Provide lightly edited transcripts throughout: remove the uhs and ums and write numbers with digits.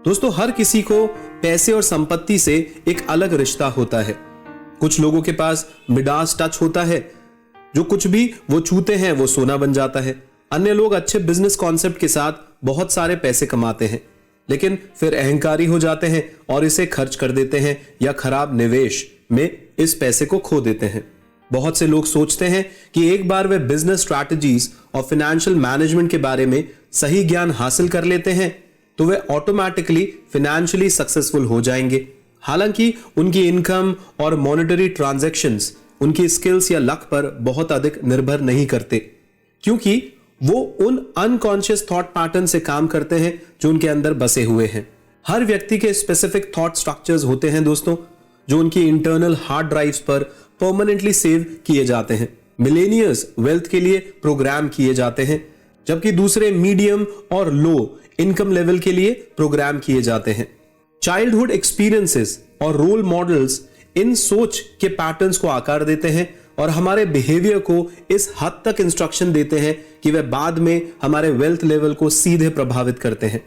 दोस्तों, हर किसी को पैसे और संपत्ति से एक अलग रिश्ता होता है। कुछ लोगों के पास मिडास टच होता है, जो कुछ भी वो छूते हैं वो सोना बन जाता है। अन्य लोग अच्छे बिजनेस कॉन्सेप्ट के साथ बहुत सारे पैसे कमाते हैं, लेकिन फिर अहंकारी हो जाते हैं और इसे खर्च कर देते हैं या खराब निवेश में इस पैसे को खो देते हैं। बहुत से लोग सोचते हैं कि एक बार वे बिजनेस स्ट्रैटेजीज और फाइनेंशियल मैनेजमेंट के बारे में सही ज्ञान हासिल कर लेते हैं तो वे ऑटोमेटिकली फाइनेंशियली सक्सेसफुल हो जाएंगे। हालांकि उनकी इनकम और मॉनेटरी ट्रांजैक्शंस उनकी स्किल्स या लक पर बहुत अधिक निर्भर नहीं करते, क्योंकि वो उन अनकॉन्शियस थॉट पैटर्न से काम करते हैं जो उनके अंदर बसे हुए हैं। हर व्यक्ति के स्पेसिफिक थॉट स्ट्रक्चर्स होते हैं दोस्तों, जो उनकी इंटरनल हार्ड ड्राइव्स पर परमानेंटली सेव किए जाते हैं। मिलेनियर्स वेल्थ के लिए प्रोग्राम किए जाते हैं, जबकि दूसरे मीडियम और लो इनकम लेवल के लिए प्रोग्राम किए जाते हैं। चाइल्डहुड एक्सपीरियंसेस और रोल मॉडल्स इन सोच के पैटर्न्स को आकार देते हैं और हमारे बिहेवियर को इस हद तक इंस्ट्रक्शन देते हैं कि वे बाद में हमारे वेल्थ लेवल को सीधे प्रभावित करते हैं।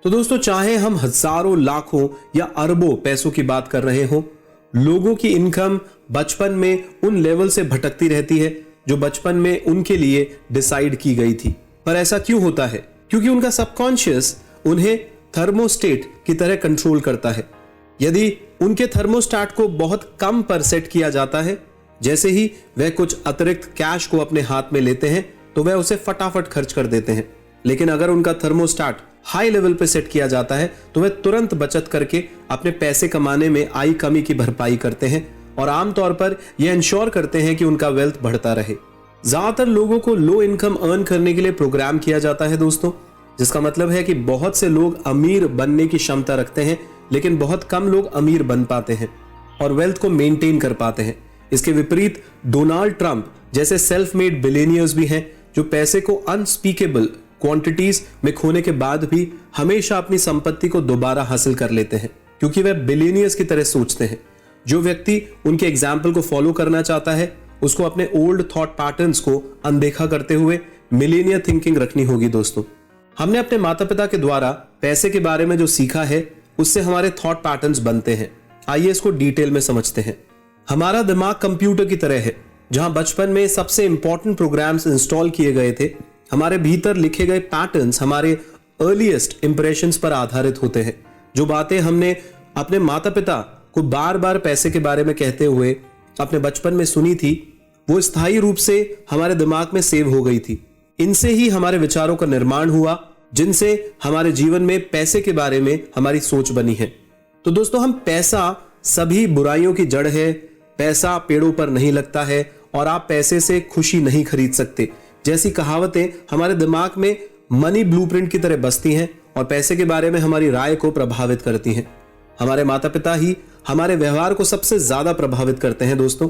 तो दोस्तों, चाहे हम हजारों, लाखों या अरबों पैसों की बात कर रहे हो, लोगों की इनकम बचपन में उन लेवल से भटकती रहती है जो बचपन में उनके लिए डिसाइड की गई थी। पर ऐसा क्यों होता है? क्योंकि उनका सबकॉन्शियस उन्हें थर्मोस्टेट की तरह कंट्रोल करता है। यदि उनके थर्मोस्टेट को बहुत कम पर सेट किया जाता है, जैसे ही वह कुछ अतिरिक्त कैश को अपने हाथ में लेते हैं तो वह उसे फटाफट खर्च कर देते हैं। लेकिन अगर उनका थर्मोस्टेट हाई लेवल पर सेट किया जाता है तो वह तुरंत बचत करके अपने पैसे कमाने में आई कमी की भरपाई करते हैं और आमतौर पर यह इंश्योर करते हैं कि उनका वेल्थ बढ़ता रहे। ज्यादातर लोगों को लो इनकम अर्न करने के लिए प्रोग्राम किया जाता है दोस्तों, जिसका मतलब है कि बहुत से लोग अमीर बनने की क्षमता रखते हैं, लेकिन बहुत कम लोग अमीर बन पाते हैं और वेल्थ को मेंटेन कर पाते हैं। इसके विपरीत डोनाल्ड ट्रंप जैसे सेल्फ मेड बिलियनियर्स भी हैं, जो पैसे को अनस्पीकेबल क्वांटिटीज में खोने के बाद भी हमेशा अपनी संपत्ति को दोबारा हासिल कर लेते हैं, क्योंकि वह बिलियनियर्स की तरह सोचते हैं। जो व्यक्ति उनके एग्जाम्पल को फॉलो करना चाहता है, उसको अपने ओल्ड थॉट पैटर्न्स को अनदेखा करते हुए मिलेनियर थिंकिंग रखनी होगी। दोस्तों, हमने अपने माता पिता के द्वारा पैसे के बारे में जो सीखा है, उससे हमारे थॉट पैटर्न्स बनते हैं। आइए इसको डिटेल में समझते हैं। हमारा दिमाग कंप्यूटर की तरह है, जहां बचपन में सबसे इंपॉर्टेंट प्रोग्राम्स इंस्टॉल किए गए थे। हमारे भीतर लिखे गए पैटर्न्स हमारे अर्लीस्ट इंप्रेशंस पर आधारित होते हैं। जो बातें हमने अपने माता पिता को बार बार पैसे के बारे में कहते हुए अपने बचपन में सुनी थी, वो स्थायी रूप से हमारे दिमाग में सेव हो गई थी। इनसे ही हमारे विचारों का निर्माण हुआ, जिनसे हमारे जीवन में पैसे के बारे में हमारी सोच बनी है। तो दोस्तों, हम पैसा सभी बुराइयों की जड़ है। पैसा पेड़ों पर नहीं लगता है और आप पैसे से खुशी नहीं खरीद सकते जैसी कहावतें हमारे दिमाग में मनी ब्लूप्रिंट की तरह बसती हैं और पैसे के बारे में हमारी राय को प्रभावित करती हैं। हमारे माता पिता ही हमारे व्यवहार को सबसे ज्यादा प्रभावित करते हैं। दोस्तों,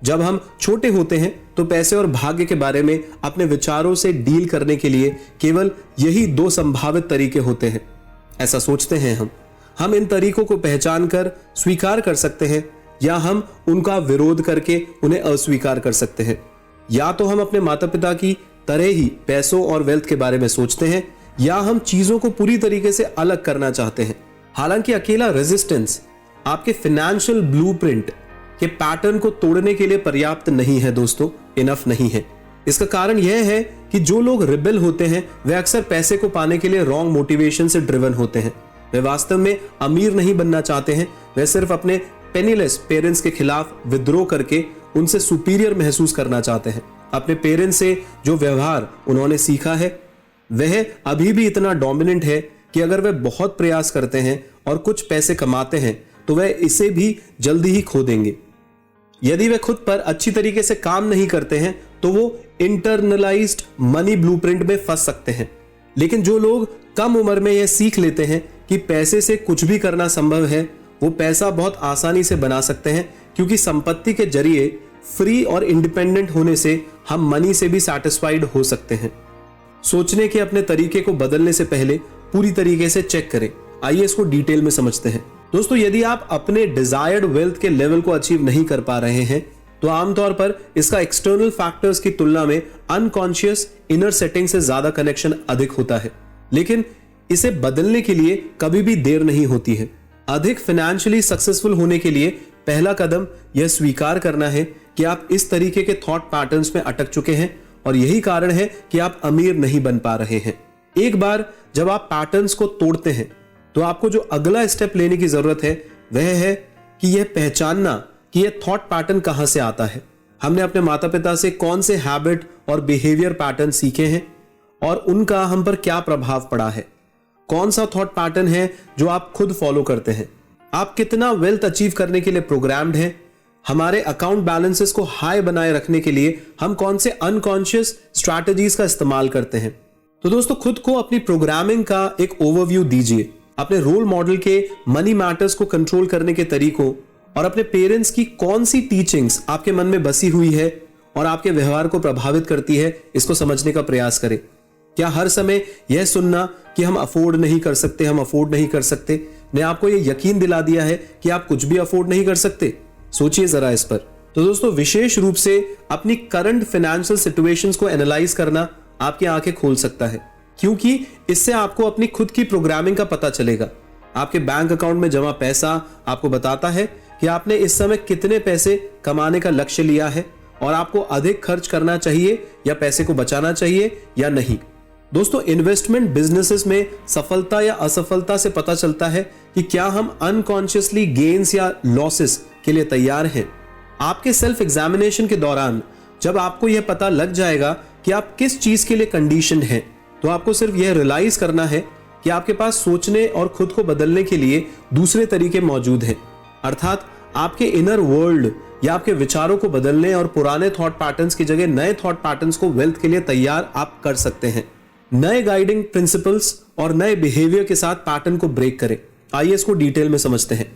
जब हम छोटे होते हैं तो पैसे और भाग्य के बारे में अपने विचारों से डील करने के लिए केवल यही दो संभावित तरीके होते हैं। ऐसा सोचते हैं हम इन तरीकों को पहचान कर स्वीकार कर सकते हैं, या हम उनका विरोध करके उन्हें अस्वीकार कर सकते हैं। या तो हम अपने माता पिता की तरह ही पैसों और वेल्थ के बारे में सोचते हैं, या हम चीजों को पूरी तरीके से अलग करना चाहते हैं। हालांकि अकेला रेजिस्टेंस आपके फाइनेंशियल ब्लूप्रिंट के पैटर्न को तोड़ने के लिए पर्याप्त नहीं है दोस्तों, इनफ नहीं है। इसका कारण यह है कि जो लोग रिबेल होते हैं वे अक्सर पैसे को पाने के लिए रॉन्ग मोटिवेशन से ड्रिवन होते हैं। वे वास्तव में अमीर नहीं बनना चाहते हैं, वे सिर्फ अपने पेनीलेस पेरेंट्स के खिलाफ विद्रोह करके उनसे सुपीरियर महसूस करना चाहते हैं। अपने पेरेंट्स से जो व्यवहार उन्होंने सीखा है वह अभी भी इतना डोमिनेंट है कि अगर वे बहुत प्रयास करते हैं और कुछ पैसे कमाते हैं तो वे इसे भी जल्दी ही खो देंगे। यदि वे खुद पर अच्छी तरीके से काम नहीं करते हैं तो वो इंटरनलाइज्ड मनी ब्लूप्रिंट में फंस सकते हैं। लेकिन जो लोग कम उम्र में यह सीख लेते हैं कि पैसे से कुछ भी करना संभव है, वो पैसा बहुत आसानी से बना सकते हैं, क्योंकि संपत्ति के जरिए फ्री और इंडिपेंडेंट होने से हम मनी से भी सैटिस्फाइड हो सकते हैं। सोचने के अपने तरीके को बदलने से पहले पूरी तरीके से चेक करें। आइए इसको डिटेल में समझते हैं। दोस्तों, यदि आप अपने डिजायर्ड वेल्थ के लेवल को अचीव नहीं कर पा रहे हैं तो आमतौर पर इसका एक्सटर्नल फैक्टर्स की तुलना में अनकॉन्शियस इनर सेटिंग से ज्यादा कनेक्शन अधिक होता है। लेकिन इसे बदलने के लिए कभी भी देर नहीं होती है। अधिक फाइनेंशियली सक्सेसफुल होने के लिए पहला कदम यह स्वीकार करना है कि आप इस तरीके के थॉट पैटर्न्स में अटक चुके हैं और यही कारण है कि आप अमीर नहीं बन पा रहे हैं। एक बार जब आप पैटर्न्स को तोड़ते हैं तो आपको जो अगला स्टेप लेने की जरूरत है वह है कि यह पहचानना कि यह थॉट पैटर्न कहां से आता है। हमने अपने माता पिता से कौन से हैबिट और बिहेवियर पैटर्न सीखे हैं और उनका हम पर क्या प्रभाव पड़ा है। कौन सा थॉट पैटर्न है जो आप खुद फॉलो करते हैं। आप कितना वेल्थ अचीव करने के लिए प्रोग्राम्ड हैं। हमारे अकाउंट बैलेंसेस को हाई बनाए रखने के लिए हम कौन से अनकॉन्शियस स्ट्रैटेजीज का इस्तेमाल करते हैं। तो दोस्तों, खुद को अपनी प्रोग्रामिंग का एक ओवरव्यू दीजिए। अपने रोल मॉडल के मनी मैटर्स को कंट्रोल करने के तरीकों और अपने पेरेंट्स की कौन सी टीचिंग्स आपके मन में बसी हुई है और आपके व्यवहार को प्रभावित करती है, इसको समझने का प्रयास करें। क्या हर समय यह सुनना कि हम अफोर्ड नहीं कर सकते, हम अफोर्ड नहीं कर सकते, ने आपको यह यकीन दिला दिया है कि आप कुछ भी अफोर्ड नहीं कर सकते? सोचिए जरा इस पर। तो दोस्तों, विशेष रूप से अपनी करंट फाइनेंशियल सिचुएशंस को एनालाइज करना आपकी आंखें खोल सकता है, क्योंकि इससे आपको अपनी खुद की प्रोग्रामिंग का पता चलेगा। आपके बैंक अकाउंट में जमा पैसा आपको बताता है कि आपने इस समय कितने पैसे कमाने का लक्ष्य लिया है और आपको अधिक खर्च करना चाहिए या पैसे को बचाना चाहिए या नहीं। दोस्तों, इन्वेस्टमेंट बिजनेसेस में सफलता या असफलता से पता चलता है कि क्या हम अनकॉन्शियसली गेन्स या लॉसेस के लिए तैयार हैं। आपके सेल्फ एग्जामिनेशन के दौरान जब आपको यह पता लग जाएगा कि आप किस चीज के लिए कंडीशनड हैं, तो आपको सिर्फ यह रियलाइज करना है कि आपके पास सोचने और खुद को बदलने के लिए दूसरे तरीके मौजूद हैं। अर्थात आपके इनर वर्ल्ड या आपके विचारों को बदलने और पुराने थॉट पैटर्न्स की जगह नए थॉट पैटर्न्स को वेल्थ के लिए तैयार आप कर सकते हैं। नए गाइडिंग प्रिंसिपल्स और नए बिहेवियर के साथ पैटर्न को ब्रेक करें। आइए इसको डिटेल में समझते हैं।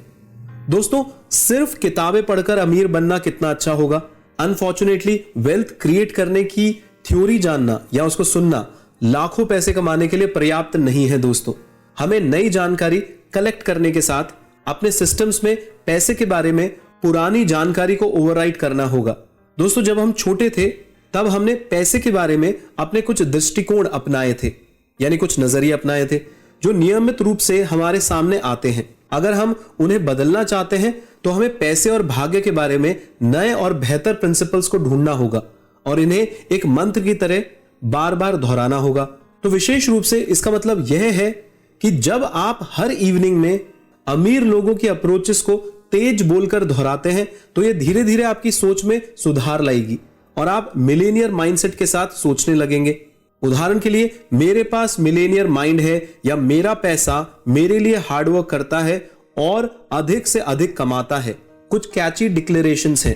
दोस्तों, सिर्फ किताबें पढ़कर अमीर बनना कितना अच्छा होगा। अनफॉर्चुनेटली वेल्थ क्रिएट करने की थ्योरी जानना या उसको सुनना लाखों पैसे कमाने के लिए पर्याप्त नहीं है। दोस्तों, हमें नई जानकारी कलेक्ट करने के साथ अपने सिस्टम्स में पैसे के बारे में पुरानी जानकारी को ओवरराइड करना होगा। दोस्तों, जब हम छोटे थे तब हमने पैसे के बारे में अपने कुछ दृष्टिकोण अपनाए थे, यानी कुछ नजरिए अपनाए थे जो नियमित रूप से हमारे सामने आते हैं। अगर हम उन्हें बदलना चाहते हैं तो हमें पैसे और भाग्य के बारे में नए और बेहतर प्रिंसिपल्स को ढूंढना होगा और इन्हें एक मंत्र की तरह बार बार दोहराना होगा। तो विशेष रूप से इसका मतलब यह है कि जब आप हर इवनिंग में अमीर लोगों की अप्रोचेस को तेज बोलकर दोहराते हैं तो यह धीरे धीरे आपकी सोच में सुधार लाएगी और आप मिलेनियर माइंडसेट के साथ सोचने लगेंगे। उदाहरण के लिए, मेरे पास मिलेनियर माइंड है या मेरा पैसा मेरे लिए हार्डवर्क करता है और अधिक से अधिक कमाता है, कुछ कैची डिक्लेरेशंस हैं।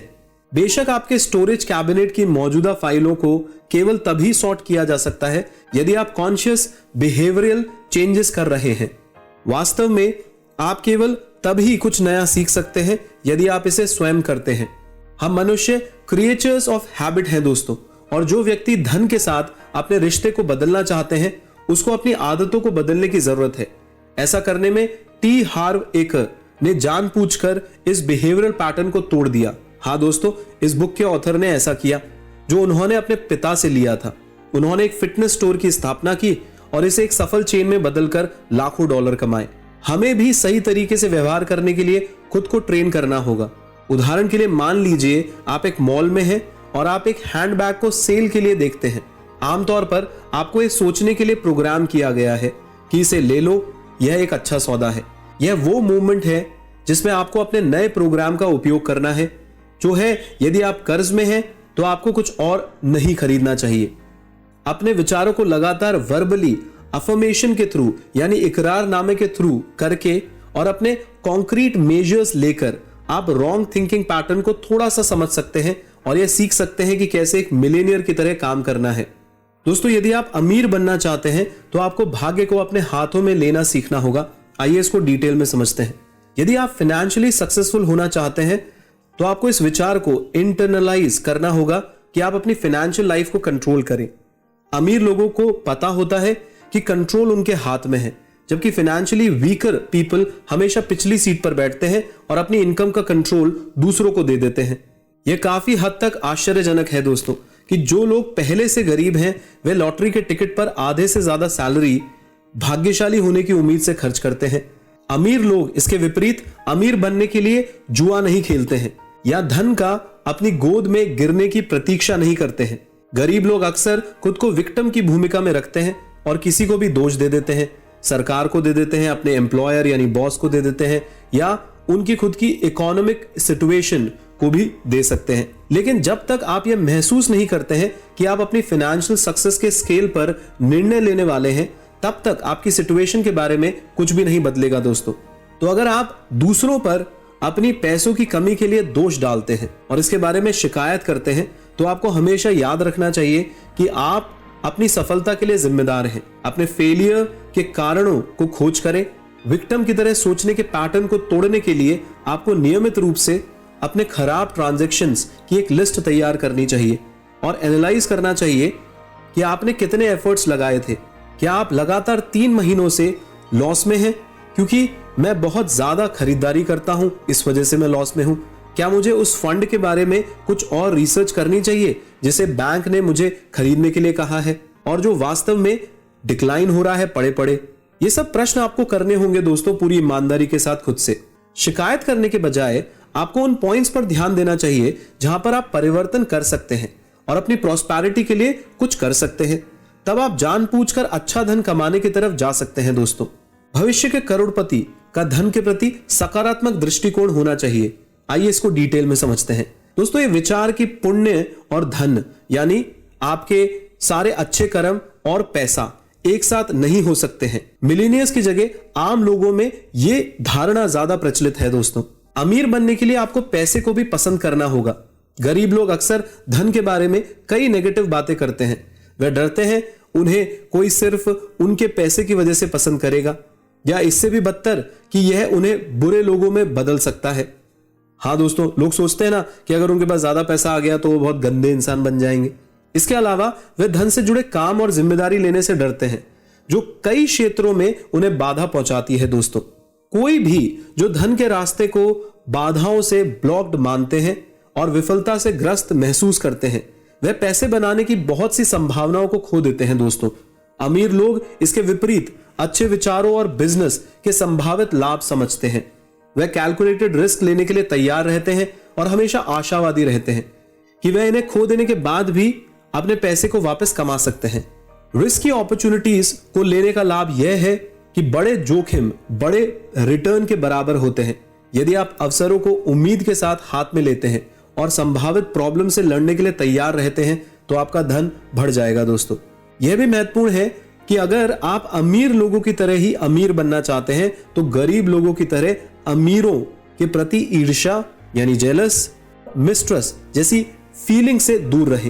बेशक आपके स्टोरेज कैबिनेट की मौजूदा फाइलों को केवल तभी सॉर्ट किया जा सकता है यदि आप कॉन्शियस बिहेवियरल चेंजेस कर रहे हैं। वास्तव में आप केवल तभी कुछ नया सीख सकते हैं यदि आप इसे स्वयं करते हैं। हम मनुष्य क्रिएचर्स ऑफ हैबिट हैं दोस्तों, और जो व्यक्ति धन के साथ अपने रिश्ते को बदलना चाहते हैं उसको अपनी आदतों को बदलने की जरूरत है। ऐसा करने में टी हार्व एकर ने जानबूझकर इस बिहेवियरल पैटर्न को तोड़ दिया। हाँ दोस्तों, इस बुक के ऑथर ने ऐसा किया जो उन्होंने अपने पिता से लिया था। उन्होंने एक फिटनेस स्टोर की स्थापना की और इसे एक सफल चेन में बदलकर लाखों डॉलर कमाए। हमें भी सही तरीके से व्यवहार करने के लिए खुद को ट्रेन करना होगा। उदाहरण के लिए, मान लीजिए आप एक मॉल में हैं और आप एक हैंडबैग को सेल के लिए देखते हैं। आमतौर पर आपको ये सोचने के लिए प्रोग्राम किया गया है कि इसे ले लो, यह एक अच्छा सौदा है। यह वो मूवमेंट है जिसमें आपको अपने नए प्रोग्राम का उपयोग करना है, जो है यदि आप कर्ज में हैं तो आपको कुछ और नहीं खरीदना चाहिए। अपने विचारों को लगातार वर्बली अफर्मेशन के थ्रू यानी इकरारनामे के थ्रू करके और अपने कॉन्क्रीट मेजर्स लेकर आप रॉन्ग थिंकिंग पैटर्न को थोड़ा सा समझ सकते हैं और यह सीख सकते हैं कि कैसे एक मिलेनियर की तरह काम करना है। दोस्तों, यदि आप अमीर बनना चाहते हैं तो आपको भाग्य को अपने हाथों में लेना सीखना होगा। आइए इसको डिटेल में समझते हैं। यदि आप फाइनेंशियली सक्सेसफुल होना चाहते हैं तो आपको इस विचार को इंटरनलाइज करना होगा कि आप अपनी फाइनेंशियल लाइफ को कंट्रोल करें। अमीर लोगों को पता होता है कि कंट्रोल उनके हाथ में है, जबकि फाइनेंशियली वीकर पीपल हमेशा पिछली सीट पर बैठते हैं और अपनी इनकम का कंट्रोल दूसरों को दे देते हैं। यह काफी हद तक आश्चर्यजनक है दोस्तों कि जो लोग पहले से गरीब हैं वे लॉटरी के टिकट पर आधे से ज्यादा सैलरी भाग्यशाली होने की उम्मीद से खर्च करते हैं। अमीर लोग इसके विपरीत अमीर बनने के लिए जुआ नहीं खेलते हैं या धन का अपनी गोद में गिरने की प्रतीक्षा नहीं करते हैं। गरीब लोग अक्सर खुद को विक्टिम की भूमिका में रखते हैं और किसी को भी दोष दे देते हैं, सरकार को दे देते हैं, अपने एम्प्लॉयर यानी बॉस को दे देते हैं या उनकी खुद की इकोनॉमिक सिचुएशन को भी दे सकते हैं। लेकिन जब तक आप यह महसूस नहीं करते हैं कि आप अपनी फाइनेंशियल सक्सेस के स्केल पर निर्णय लेने वाले हैं, तब तक आपकी सिचुएशन के बारे में कुछ भी नहीं बदलेगा दोस्तों। तो अगर आप दूसरों पर अपनी पैसों की कमी के लिए दोष डालते हैं और इसके बारे में शिकायत करते हैं, तो आपको हमेशा याद रखना चाहिए कि आप अपनी सफलता के लिए जिम्मेदार हैं। अपने फेलियर के कारणों को खोज करें। विक्टिम की तरह सोचने के पैटर्न को तोड़ने के लिए आपको नियमित रूप से अपने खराब ट्रांजैक्शंस की एक लिस्ट तैयार करनी चाहिए और एनालाइज करना चाहिए कि आपने कितने एफर्ट्स लगाए थे। क्या आप लगातार 3 महीनों से लॉस में हैं क्योंकि मैं बहुत ज्यादा खरीदारी करता हूं, इस वजह से मैं लॉस में हूं? क्या मुझे उस फंड के बारे में कुछ और रिसर्च करनी चाहिए जिसे बैंक ने मुझे खरीदने के लिए कहा है और जो वास्तव में डिक्लाइन हो रहा है पड़े पड़े? ये सब प्रश्न आपको करने होंगे दोस्तों, पूरी ईमानदारी के साथ खुद से। शिकायत करने के बजाय आपको उन पॉइंट्स पर ध्यान देना चाहिए जहां पर आप परिवर्तन कर सकते हैं और अपनी प्रॉस्पेरिटी के लिए कुछ कर सकते हैं। तब आप जानबूझकर अच्छा धन कमाने की तरफ जा सकते हैं दोस्तों। भविष्य के करोड़पति का धन के प्रति सकारात्मक दृष्टिकोण होना चाहिए। आइए इसको डिटेल में समझते हैं दोस्तों। ये विचार की पुण्य और धन यानी आपके सारे अच्छे कर्म और पैसा एक साथ नहीं हो सकते हैं। मिलीनियर्स की जगह आम लोगों में ये धारणा ज्यादा प्रचलित है दोस्तों। अमीर बनने के लिए आपको पैसे को भी पसंद करना होगा। गरीब लोग अक्सर धन के बारे में कई नेगेटिव बातें करते हैं। वे डरते हैं उन्हें कोई सिर्फ उनके पैसे की वजह से पसंद करेगा या इससे भी बदतर कि यह उन्हें बुरे लोगों में बदल सकता है। हाँ दोस्तों, लोग सोचते हैं ना कि अगर उनके पास ज्यादा पैसा आ गया तो वो बहुत गंदे इंसान बन जाएंगे। इसके अलावा वे धन से जुड़े काम और जिम्मेदारी लेने से डरते हैं, जो कई क्षेत्रों में उन्हें बाधा पहुंचाती है दोस्तों। कोई भी जो धन के रास्ते को बाधाओं से ब्लॉक्ड मानते हैं और विफलता से ग्रस्त महसूस करते हैं, वे पैसे बनाने की बहुत सी संभावनाओं को खो देते हैं दोस्तों। अमीर लोग इसके विपरीत अच्छे विचारों और बिजनेस के संभावित लाभ समझते हैं। वे कैलकुलेटेड रिस्क लेने के लिए तैयार रहते हैं और हमेशा आशावादी रहते हैं कि वे इन्हें खो देने के बाद भी अपने पैसे को वापस कमा सकते हैं। रिस्की अपॉर्चुनिटीज को लेने का लाभ यह है कि बड़े जोखिम बड़े रिटर्न के बराबर होते हैं। यदि आप अवसरों को उम्मीद के साथ हाथ में लेते हैं और संभावित प्रॉब्लम से लड़ने के लिए तैयार रहते हैं, तो आपका धन बढ़ जाएगा दोस्तों। यह भी महत्वपूर्ण है कि अगर आप अमीर लोगों की तरह ही अमीर बनना चाहते हैं, तो गरीब लोगों की तरह अमीरों के प्रति ईर्ष्या यानी जेलस, मिस्ट्रस्ट जैसी फीलिंग से दूर रहें,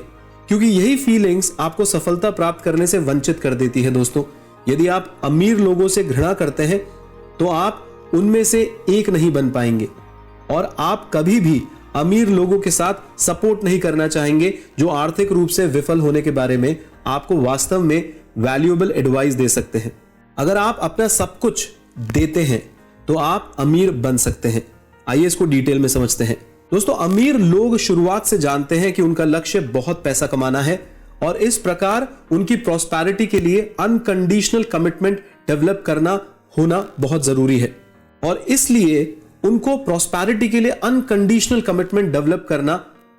क्योंकि यही फीलिंग्स आपको सफलता प्राप्त करने से वंचित कर देती है दोस्तों। यदि आप अमीर लोगों से घृणा करते हैं तो आप उनमें से एक नहीं बन पाएंगे और आप कभी भी अमीर लोगों के साथ सपोर्ट नहीं करना चाहेंगे जो आर्थिक रूप से विफल होने के बारे में आपको वास्तव में वैल्यूएबल एडवाइस दे सकते हैं। अगर आप अपना सब कुछ देते हैं तो आप अमीर बन सकते हैं। आइए इसको डिटेल में समझते हैं दोस्तों। अमीर लोग शुरुआत से जानते हैं कि उनका लक्ष्य बहुत पैसा कमाना है और इस प्रकार उनकी प्रॉस्पेरिटी के लिए अनकंडीशनल कमिटमेंट डेवलप करना होना बहुत जरूरी है और इसलिए उनको प्रॉस्पेरिटी के लिए अनकंडीशनल कमिटमेंट डेवलप करना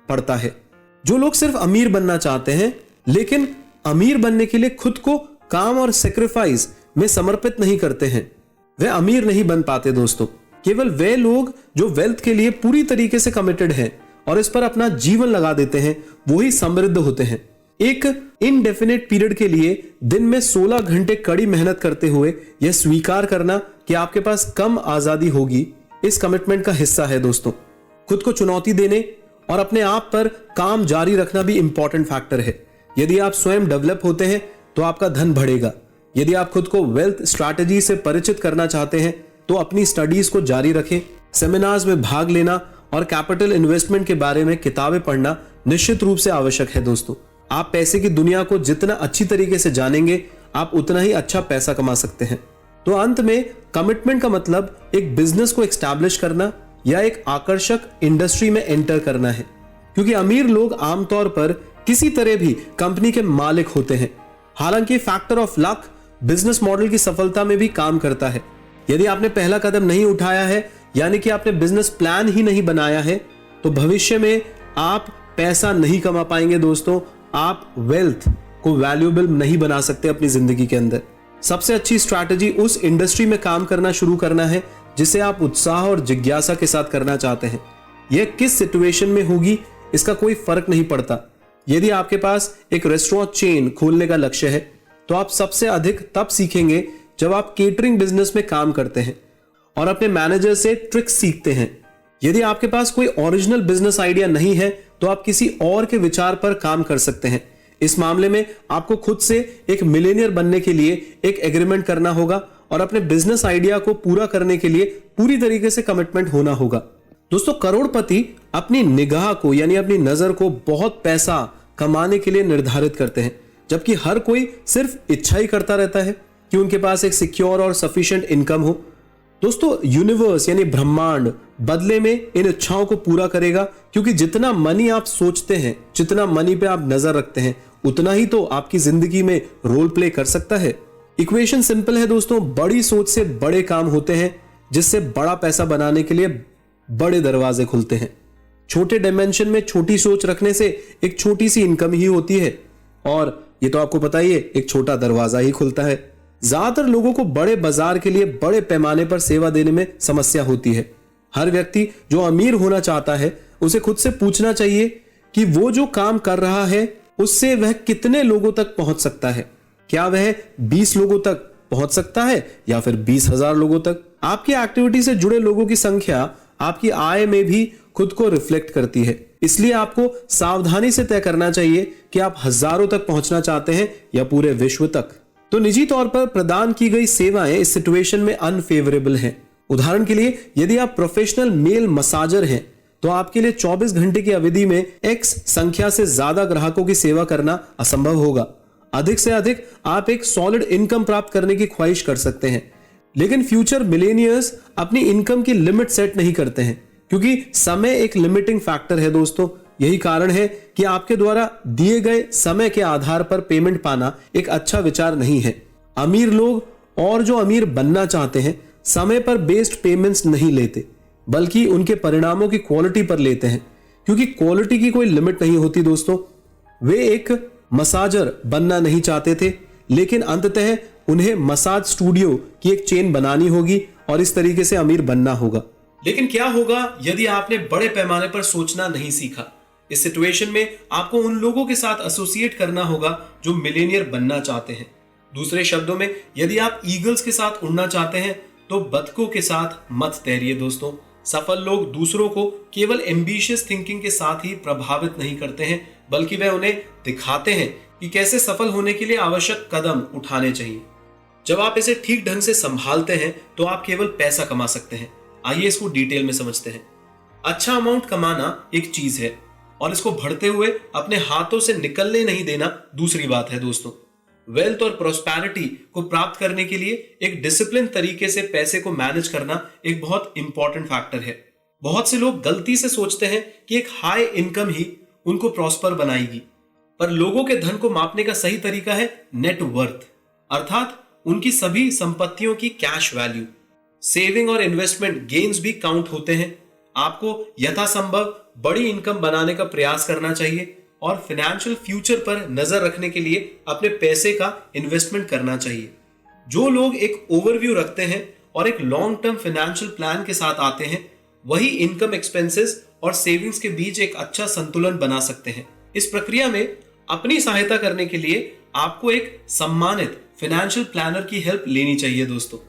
पड़ता है। जो लोग सिर्फ अमीर बनना चाहते हैं लेकिन अमीर बनने के लिए खुद को काम और सेक्रीफाइस में समर्पित नहीं करते हैं, वे अमीर नहीं बन पाते दोस्तों। केवल वे लोग जो वेल्थ के लिए पूरी तरीके से कमिटेड हैं और इस पर अपना जीवन लगा देते हैं, वो ही समृद्ध होते हैं। एक इनडेफिनेट पीरियड के लिए दिन में 16 घंटे कड़ी मेहनत करते हुए यह स्वीकार करना कि आपके पास कम आजादी होगी, इस कमिटमेंट का हिस्सा है दोस्तों। खुद को चुनौती देने और अपने आप पर काम जारी रखना भी इंपॉर्टेंट फैक्टर है। यदि आप स्वयं डेवलप होते हैं तो आपका धन बढ़ेगा। यदि आप खुद को वेल्थ स्ट्रैटेजी से परिचित करना चाहते हैं तो अपनी स्टडीज को जारी रखें। सेमिनार्स में भाग लेना और कैपिटल इन्वेस्टमेंट के बारे में किताबें पढ़ना निश्चित रूप से आवश्यक है दोस्तों। आप पैसे की दुनिया को जितना अच्छी तरीके से जानेंगे, आप उतना ही अच्छा पैसा कमा सकते हैं। तो अंत में कमिटमेंट का मतलब एक बिजनेस को एस्टैब्लिश करना या एक आकर्षक इंडस्ट्री में एंटर करना है, क्योंकि अमीर लोग आमतौर पर किसी तरह भी कंपनी के मालिक होते हैं। हालांकि factor of luck business model की सफलता में भी काम करता है। यदि आपने पहला कदम नहीं उठाया है, यानी कि आपने बिजनेस प्लान ही नहीं बनाया है, तो भविष्य में आप पैसा नहीं कमा पाएंगे दोस्तों। आप वेल्थ को वैल्यूएबल नहीं बना सकते अपनी जिंदगी के अंदर। सबसे अच्छी स्ट्रैटेजी उस इंडस्ट्री में काम करना शुरू करना है जिसे आप उत्साह और जिज्ञासा के साथ करना चाहते हैं। यह किस सिचुएशन में होगी इसका कोई फर्क नहीं पड़ता। यदि आपके पास एक रेस्टोरेंट चेन खोलने का लक्ष्य है तो आप सबसे अधिक तब सीखेंगे जब आप केटरिंग बिजनेस में काम करते हैं और अपने मैनेजर से ट्रिक्स सीखते हैं। यदि आपके पास कोई ओरिजिनल बिजनेस आइडिया नहीं है तो आप किसी और के विचार पर काम कर सकते हैं। इस मामले में आपको खुद से एक मिलेनियर बनने के लिए एक एग्रीमेंट करना होगा और अपने बिजनेस आइडिया को पूरा करने के लिए पूरी तरीके से कमिटमेंट होना होगा। दोस्तों, करोड़पति अपनी निगाह को यानी अपनी नजर को बहुत पैसा कमाने के लिए निर्धारित करते हैं, जबकि हर कोई सिर्फ इच्छा ही करता रहता है कि उनके पास एक सिक्योर और सफिशिएंट इनकम हो। दोस्तों, यूनिवर्स यानी ब्रह्मांड बदले में इन इच्छाओं को पूरा करेगा, क्योंकि जितना मनी आप सोचते हैं, जितना मनी पे आप नजर रखते हैं, उतना ही तो आपकी जिंदगी में रोल प्ले कर सकता है। इक्वेशन सिंपल है दोस्तों, बड़ी सोच से बड़े काम होते हैं, जिससे बड़ा पैसा बनाने के लिए बड़े दरवाजे खुलते हैं। छोटे डायमेंशन में छोटी सोच रखने से एक छोटी सी इनकम ही होती है, और ये तो आपको पता ही है, एक छोटा दरवाजा ही खुलता है। ज्यादातर लोगों को बड़े बाजार के लिए बड़े पैमाने पर सेवा देने में समस्या होती है। हर व्यक्ति जो अमीर होना चाहता है उसे खुद से पूछना चाहिए कि वो जो काम कर रहा है उससे वह कितने लोगों तक पहुंच सकता है। क्या वह 20 लोगों तक पहुंच सकता है या फिर 20,000 लोगों तक? आपकी एक्टिविटी से जुड़े लोगों की संख्या आपकी आय में भी खुद को रिफ्लेक्ट करती है। इसलिए आपको सावधानी से तय करना चाहिए कि आप हजारों तक पहुंचना चाहते हैं या पूरे विश्व तक। तो निजी तौर पर प्रदान की गई सेवाएं इस सिचुएशन में अनफेवरेबल हैं। उदाहरण के लिए, यदि आप प्रोफेशनल मेल मसाजर हैं तो आपके लिए 24 घंटे की अवधि में X संख्या से ज्यादा ग्राहकों की सेवा करना असंभव होगा। अधिक से अधिक आप एक सॉलिड इनकम प्राप्त करने की ख्वाहिश कर सकते हैं, लेकिन फ्यूचर मिलेनियर्स अपनी इनकम की लिमिट सेट नहीं करते हैं, क्योंकि समय एक लिमिटिंग फैक्टर है दोस्तों। यही कारण है कि आपके द्वारा दिए गए समय के आधार पर पेमेंट पाना एक अच्छा विचार नहीं है। अमीर लोग और जो अमीर बनना चाहते हैं समय पर बेस्ड पेमेंट्स नहीं लेते, बल्कि उनके परिणामों की क्वालिटी पर लेते हैं, क्योंकि क्वालिटी की कोई लिमिट नहीं होती दोस्तों। वे एक मसाजर बनना नहीं चाहते थे, लेकिन अंततः उन्हें मसाज स्टूडियो की एक चेन बनानी होगी और इस तरीके से अमीर बनना होगा। लेकिन क्या होगा यदि आपने बड़े पैमाने पर सोचना नहीं सीखा? इस सिचुएशन में आपको उन लोगों के साथ एसोसिएट करना होगा जो मिलेनियर बनना चाहते हैं। दूसरे शब्दों में, यदि आप ईगल्स के साथ उड़ना चाहते हैं तो बतखों के साथ मत तैरिए दोस्तों। सफल लोग दूसरों को केवल एम्बिशियस थिंकिंग के साथ ही प्रभावित नहीं करते हैं, बल्कि वे उन्हें दिखाते हैं कि कैसे सफल होने के लिए आवश्यक कदम उठाने चाहिए। जब आप इसे ठीक ढंग से संभालते हैं तो आप केवल पैसा कमा सकते हैं। आइए इसको डिटेल में समझते हैं। अच्छा अमाउंट कमाना एक चीज है और इसको बढ़ते हुए अपने हाथों से निकलने नहीं देना दूसरी बात है दोस्तों। वेल्थ और प्रोस्पेरिटी को प्राप्त करने के लिए एक डिसिप्लिन तरीके से पैसे को मैनेज करना एक बहुत इंपॉर्टेंट फैक्टर है। बहुत से लोग गलती से सोचते हैं कि एक हाई इनकम ही उनको प्रॉस्पर बनाएगी, पर लोगों के धन को मापने का सही तरीका है नेट वर्थ, अर्थात उनकी सभी संपत्तियों की कैश वैल्यू। सेविंग और इन्वेस्टमेंट गेन्स भी काउंट होते हैं। आपको यथासंभव बड़ी इनकम बनाने का प्रयास करना चाहिए और फाइनेंशियल फ्यूचर पर नजर रखने के लिए अपने पैसे का इन्वेस्टमेंट करना चाहिए। जो लोग एक ओवरव्यू रखते हैं और एक लॉन्ग टर्म फाइनेंशियल प्लान के साथ आते हैं, वही इनकम, एक्सपेंसेस और सेविंग्स के बीच एक अच्छा संतुलन बना सकते हैं। इस प्रक्रिया में अपनी सहायता करने के लिए आपको एक सम्मानित फाइनेंशियल प्लानर की हेल्प लेनी चाहिए दोस्तों।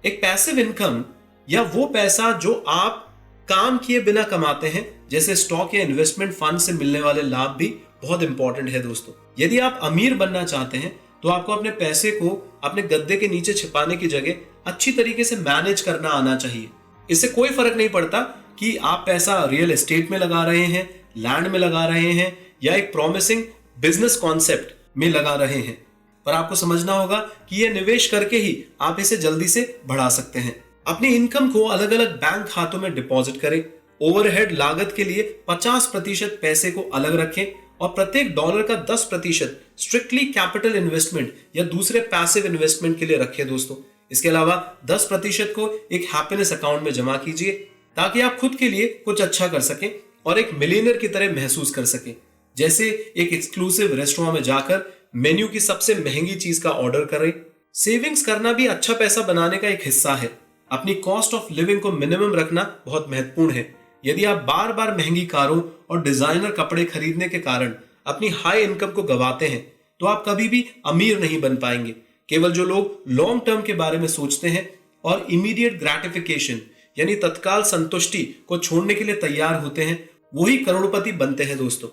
एक पैसिव इनकम या वो पैसा जो आप काम किए बिना कमाते हैं, जैसे स्टॉक या इन्वेस्टमेंट फंड से मिलने वाले लाभ भी बहुत इंपॉर्टेंट है दोस्तों। यदि आप अमीर बनना चाहते हैं तो आपको अपने पैसे को अपने गद्दे के नीचे छिपाने की जगह अच्छी तरीके से मैनेज करना आना चाहिए। इससे कोई फर्क नहीं पड़ता कि आप पैसा रियल एस्टेट में लगा रहे हैं, लैंड में लगा रहे हैं या एक प्रॉमिसिंग बिजनेस कॉन्सेप्ट में लगा रहे हैं, पर आपको समझना होगा कि यह निवेश करके ही आप इसे जल्दी से बढ़ा सकते हैं। अपनी इनकम को अलग अलग बैंक खातों में डिपॉजिट करें। ओवरहेड लागत के लिए 50% पैसे को अलग रखें और प्रत्येक डॉलर का 10% स्ट्रिक्टली कैपिटल इन्वेस्टमेंट या दूसरे पैसिव इन्वेस्टमेंट के लिए रखें दोस्तों। इसके अलावा 10% को एक हैप्पीनेस अकाउंट में जमा कीजिए ताकि आप खुद के लिए कुछ अच्छा कर सकें और एक मिलियनर की तरह महसूस कर सकें। जैसे एक एक्सक्लूसिव रेस्टोरेंट में जाकर मेन्यू की सबसे महंगी चीज का ऑर्डर करें। सेविंग्स करना भी अच्छा पैसा बनाने का एक हिस्सा है। अपनी कॉस्ट ऑफ लिविंग को मिनिमम रखना बहुत महत्वपूर्ण है। यदि आप बार बार महंगी कारों और डिजाइनर कपड़े खरीदने के कारण अपनी हाई इनकम को गंवाते हैं तो आप कभी भी अमीर नहीं बन पाएंगे। केवल जो लोग लॉन्ग टर्म के बारे में सोचते हैं और इमीडिएट ग्रेटिफिकेशन यानी तत्काल संतुष्टि को छोड़ने के लिए तैयार होते हैं वही करोड़पति बनते हैं दोस्तों।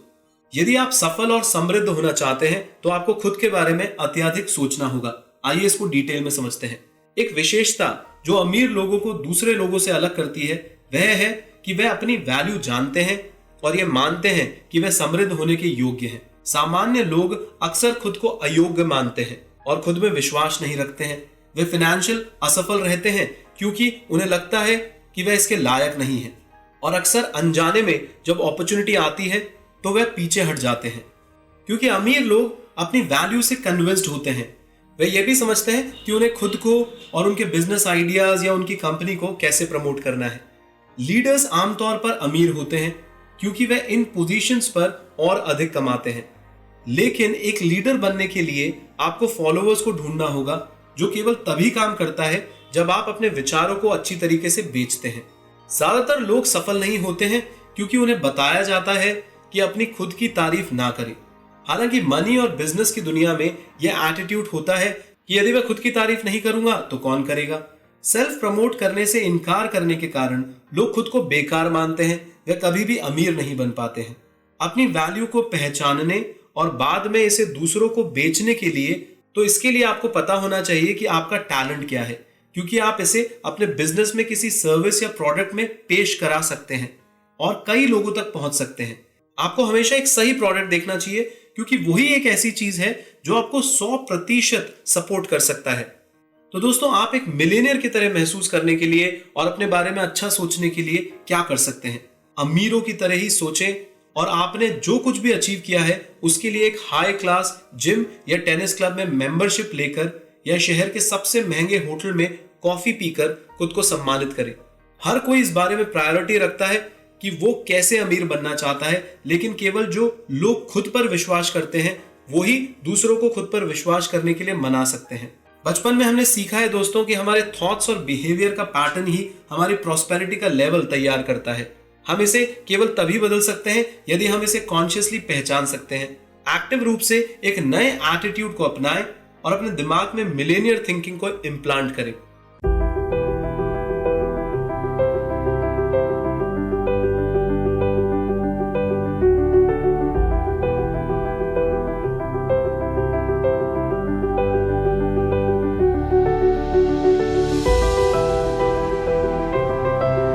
यदि आप सफल और समृद्ध होना चाहते हैं तो आपको खुद के बारे में अत्यधिक सोचना होगा। आइए इसको डिटेल में समझते हैं। एक विशेषता जो अमीर लोगों को दूसरे लोगों से अलग करती है वह है कि वह अपनी वैल्यू जानते हैं और यह मानते हैं कि वह समृद्ध होने के योग्य हैं। सामान्य लोग अक्सर खुद को अयोग्य मानते हैं और खुद में विश्वास नहीं रखते हैं। वे फाइनेंशियल असफल रहते हैं क्योंकि उन्हें लगता है कि वह इसके लायक नहीं है और अक्सर अनजाने में जब अपॉर्चुनिटी आती है तो वह पीछे हट जाते हैं। क्योंकि अमीर लोग अपनी वैल्यू से कन्विंस्ड होते हैं। वे ये भी समझते हैं कि उन्हें खुद को और उनके बिजनेस आइडियाज या उनकी कंपनी को कैसे प्रमोट करना है। लीडर्स आमतौर पर अमीर होते हैं क्योंकि वे इन पोजीशंस पर और अधिक कमाते हैं। लेकिन एक लीडर बनने के लिए आपको फॉलोअर्स को ढूंढना होगा जो केवल तभी काम करता है जब आप अपने विचारों को अच्छी तरीके से बेचते हैं। ज्यादातर लोग सफल नहीं होते हैं क्योंकि उन्हें बताया जाता है कि अपनी खुद की तारीफ ना करें। हालांकि मनी और बिजनेस की दुनिया में यह एटीट्यूड होता है कि यदि मैं खुद की तारीफ नहीं करूंगा तो कौन करेगा। सेल्फ प्रमोट करने से इनकार करने के कारण लोग खुद को बेकार मानते हैं। वे कभी भी अमीर नहीं बन पाते हैं। अपनी वैल्यू को पहचानने और बाद में इसे दूसरों को बेचने के लिए तो इसके लिए आपको पता होना चाहिए कि आपका टैलेंट क्या है, क्योंकि आप इसे अपने बिजनेस में किसी सर्विस या प्रोडक्ट में पेश करा सकते हैं और कई लोगों तक पहुंच सकते हैं। आपको हमेशा एक सही प्रोडक्ट देखना चाहिए क्योंकि वही एक ऐसी चीज है जो आपको 100% सपोर्ट कर सकता है। तो दोस्तों, आप एक मिलियनियर की तरह महसूस करने के लिए और अपने बारे में अच्छा सोचने के लिए क्या कर सकते हैं? अमीरों की तरह ही सोचें और आपने जो कुछ भी अचीव किया है उसके लिए एक हाई क्लास जिम या टेनिस क्लब में मेंबरशिप लेकर या शहर के सबसे महंगे होटल में कॉफी पीकर खुद को सम्मानित करें। हर कोई इस बारे में प्रायोरिटी रखता है कि वो कैसे अमीर बनना चाहता है, लेकिन केवल जो लोग खुद पर विश्वास करते हैं वही दूसरों को खुद पर विश्वास करने के लिए मना सकते हैं। बचपन में हमने सीखा है दोस्तों कि हमारे थॉट्स और बिहेवियर का पैटर्न ही हमारी प्रॉस्पेरिटी का लेवल तैयार करता है। हम इसे केवल तभी बदल सकते हैं यदि हम इसे कॉन्शियसली पहचान सकते हैं। एक्टिव रूप से एक नए एटीट्यूड को अपनाएं और अपने दिमाग में मिलेनियर थिंकिंग को इम्प्लांट करें।